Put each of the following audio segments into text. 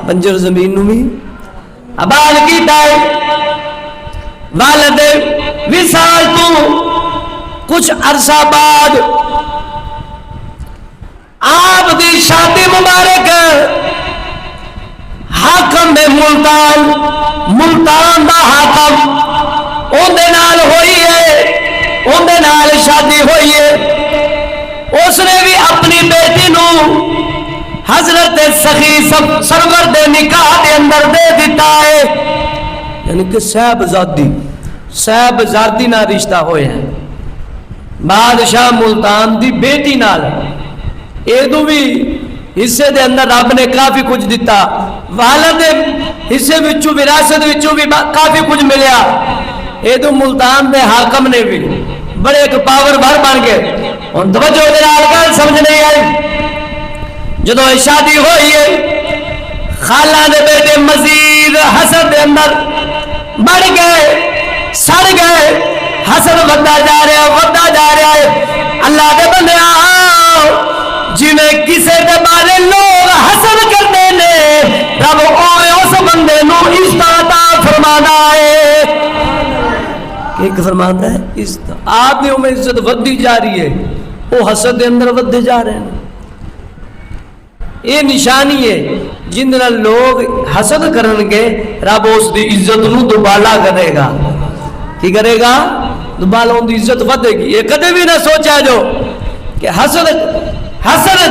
بنجر زمین نو بھی آباد کیتا ہے. والد وصال تو کچھ عرصہ بعد آپ دی شادی مبارک حاکم ملتان دا حاکم اندے نال ہوئی ہے، اندے نال شادی ہوئی ہے. اس نے بھی اپنی بیٹی نو حضرت سخی سرور دے نکاح دے اندر دے دیتا ہے. یعنی کہ صاحبزادی نہ رشتہ ہوئے ہیں بادشاہ ملتان دی بیٹی نال. ایدو بھی حصے دے اندر رب نے کافی کچھ دیتا، والد حصے وچوں وراثت وچوں بھی کافی کچھ ملیا. ایدو ملتان دے حاکم نے بھی بڑے ایک پاور بھر بن گئے. ان توجہ دے نال گل سمجھ نہیں آئی. جدو شادی ہوئی ہے خالہ دے بیٹے مزید حسد دے اندر بڑھ گئے، سڑ گئے. حسد ودا جا رہا ہے. اللہ دے بندے جی میں کسے دے بارے لوگ حسد کرتے نے، رب اوے اس بندے نو عزت عطا فرمانا ہے. ایک فرمانا ہے آپ نے میں عزت ودی جا رہی ہے، وہ حسد دے اندر ودے جا رہے ہیں. یہ نشانی ہے جن دے لوگ حسد کرن گے رب اس دی عزت نو دوبالا کرے گا. کی کرے گا؟ دوبالا ان دی عزت ودے گی. یہ کدے بھی نہ سوچا جو کہ حسد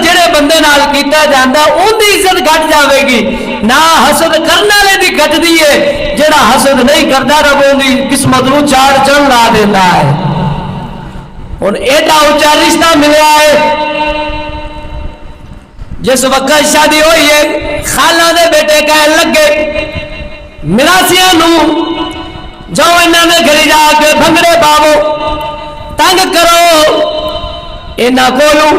جڑے بندے نال کیتا جاندا ان دی عزت گھٹ جاوے گی، نہ حسد کرنے والے دی گھٹ دی ہے. جڑا حسد نہیں کردا رب ان دی قسمت نو چار چن لا دیندا ہے. ہن ایڈا اونچا رشتہ ملیا ہے. جس وقت شادی ہوئی ہے خالہ دے بیٹے کہنے لگے مراسیاں نو جاؤ انہاں نے گھر جا کے بھنگڑے پاؤ، تنگ کرو، انہاں کولوں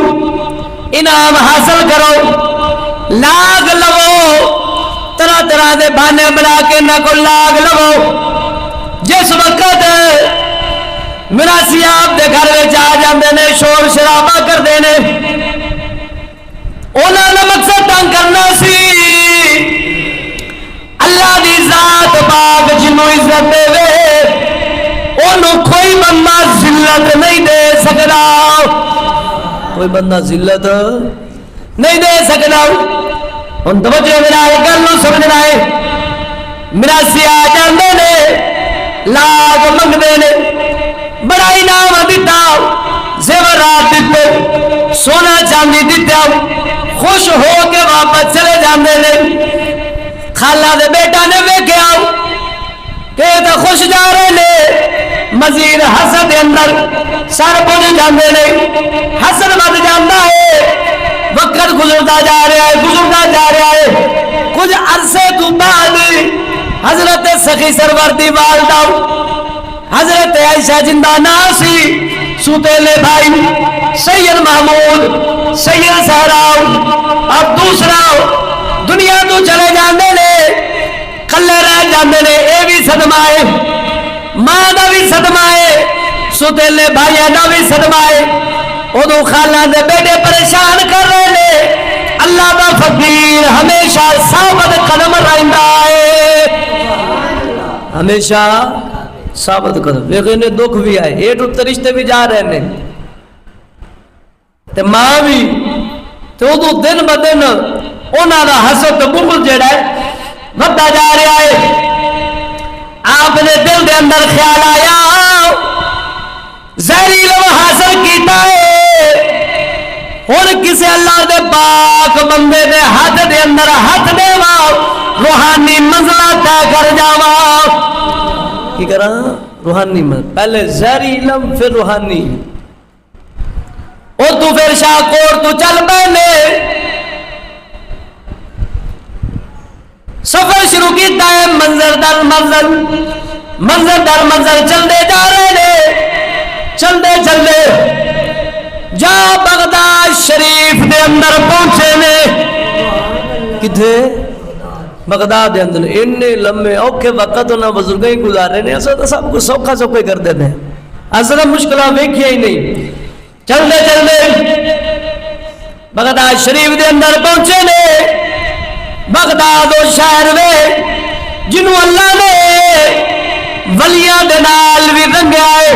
انعام حاصل کرو، لاگ لو، طرح طرح دے بہانے بنا کے انہاں کو لاگ لو. جس وقت مراسی آپ دے گھر وچ آ جاندے نے شور شرابہ کردے نے، انہاں نے مقصد تنگ کرنا سی. اللہ دی ذات پاک جنوں عزت دے وے انہوں کوئی بندہ ذلت نہیں دے سکتا، کوئی بندہ ذلت نہیں دے سکتا. ان توجہ میرا گل نو سمجھنا ہے. مراسی آ جاندے نے لاگ منگدے نے، بڑا انعام دیتا، زیورات دیتے، سونا چاندی دیتا، خوش ہو کے واپس چلے جاندے نے. خالہ دے بیٹا نے ویکھیا کہ تے خوش جا رہے نے، مزید حسد دے اندر سر پڑ جاندے نے. حسد ود جاندا ہے، وقت گزرتا جا رہا ہے. کچھ عرصے تو بعد حضرت سخی سرور دی والدہ حضرت عائشہ جندہ ناسی سوتےلے بھائی سید محمود سید سہراؤ اب دوسرا دنیا تو چلے جاندے نے، کلے رہ جاندے نے. اے بھی صدمہ ہے، ماں دا بھی صدمہ ہے، سوتےلے بھائی دا بھی صدمہ ہے. ادو خالہ دے بیٹے پریشان کر رہے نے. اللہ دا فقیر ہمیشہ ثابت قدم رہندا ہے، ہمیشہ ثابت قدم. لیکن دکھ بھی آئے، اے ٹوٹ رشتے بھی جا رہے ہیں تے ماں بھی تے ادو دن بدن انہاں دا حسد بغض جڑا ہے بڑھتا جا رہا ہے. آپ نے دل دے اندر خیال آیا زہری علم حاصل کیتا ہے، ہن کسے اللہ دے پاک بندے دے ہاتھ دے اندر ہاتھ دیوا، روحانی منزلہ طے کر جاوا. کی کراں؟ روحانی منزل. پہلے زہری علم پھر روحانی. اور تو پھر شاہکوٹ تو چل پہنے سفر شروع کیتا ہے. منظر در منظر چلتے جا رہے نے. چلتے جا بغداد شریف دے اندر پہنچے نے. کتھے؟ بغداد دے اندر. انہیں لمبے اوکھے وقت انہاں بزرگیں گزارے نے، اساں سب کو سوکھا کر دیتے ہیں، اصلا مشکلہ ویکھیا ہی نہیں. چلتے بغداد شریف دے اندر پہنچے نے. بغداد و شہر وے جنوں اللہ نے ولیاں دے نال بھی رنگیا ہے،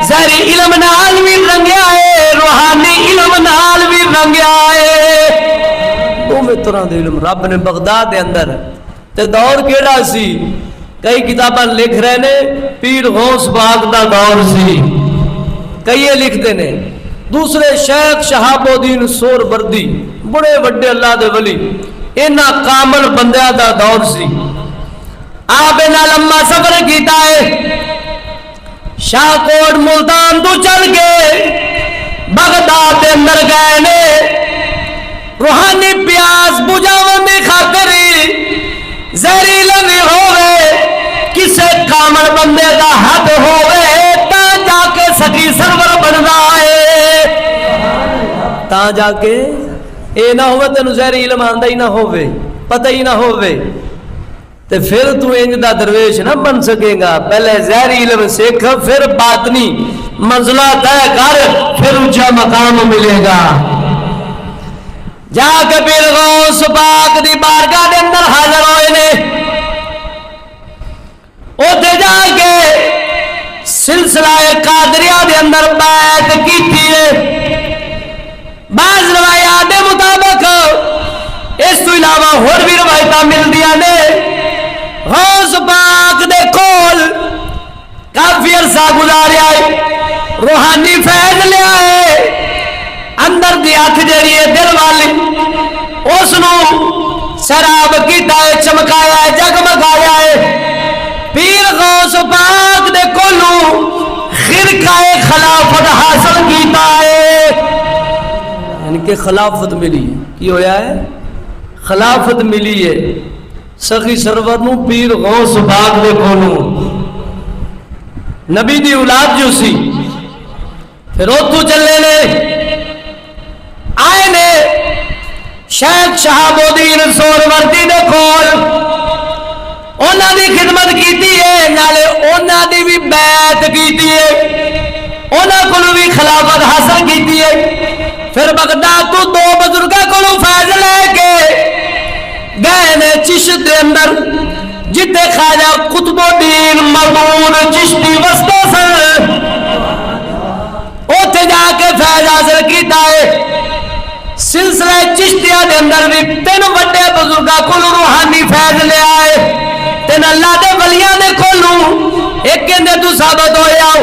ظاہری علم نال بھی رنگیا ہے، روحانی علم نال بھی رنگیا ہے، دوویں طرح دے علم رب نے بغداد دے اندر۔ تے دور کیڑا سی؟ کئی کتاباں لکھ رہے نے پیر غوث پاک دا دور سی، کئی یہ لکھتے نے، دوسرے شیخ شہاب الدین سہروردی بڑے وڈے اللہ دے ولی، انہاں کامل بندیاں دا دور سی۔ آپ نہ لمبا سفر کیتا ہے، شاہ کوٹ ملتان تو چل کے بغداد دے اندر گئے نے، روحانی پیاس بجاون دی خاطر زہریلا نہیں ہوئے، کسے کامل بندے دا حد ہوئے تا جا کے سکی سرور بننا ہے، تا جا کے اے نہ ہوئے تینو زہری علم آندہ ہی نہ ہوئے، پتہ ہی نہ ہوئے، تے پھر تو انج دا درویش نہ بن سکے گا۔ پہلے زہری علم سیکھ، پھر باطنی منزلہ طے کر، پھر اونچا مقام ملے گا۔ جا کے پیر غوث پاک دی بارگاہ دے اندر حاضر ہوئے نے، اوتھے جا کے سلسلہ قادریہ دے اندر بیعت کیتی ہے۔ بعض روایات دے مطابق اس تو علاوہ اور بھی روایتاں ملدیاں نے۔ غوث پاک دے کول کافی عرصہ گزاریا ہے، روحانی فیض لیا ہے، اندر دی اکھ جڑی ہے دل والی اس نو سراب کیتا ہے، چمکایا ہے، جگمگایا ہے۔ پیر غوث پاک دے کولوں خرقہ خلافت حاصل کیتا ہے، یعنی کہ خلافت ملی ہے۔ کی ہویا ہے؟ خلافت ملی ہے سخی سرور نو پیر غوث پاک دے کولوں، نبی دی اولاد جو سی۔ پھر اتو چلے نے، آئے نے شیخ شہاب الدین سہروردی دے کول، انہاں دی خدمت کیتی ہے، نالے انہاں دی بھی بیعت کیتی ہے، انہاں کولوں بھی خلافت حاصل کیتی ہے۔ پھر بغداد تو دو بزرگاں کولوں فیض لے کے گئے نے چشت دے اندر، جتے خواجہ قطب الدین مامون چشتی وسطے سن، اوتھے جا کے فیض حاصل کیتا ہے۔ سلسلہ چشتیہ دے اندر بھی تین وڈے بزرگاں کولوں روحانی فیض لے آئے، تین اللہ دے ولیاں دے کولوں ایک کہندے تو ثابت ہو جاؤ۔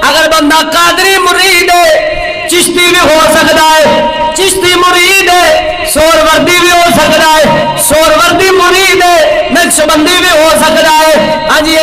اگر بندہ قادری مرید ہے چشتی بھی ہو سکتا ہے، چشتی مرید ہے سہروردی بھی ہو سکتا ہے، سہروردی مرید ہے نقشبندی بھی ہو سکتا ہے۔ ہاں جی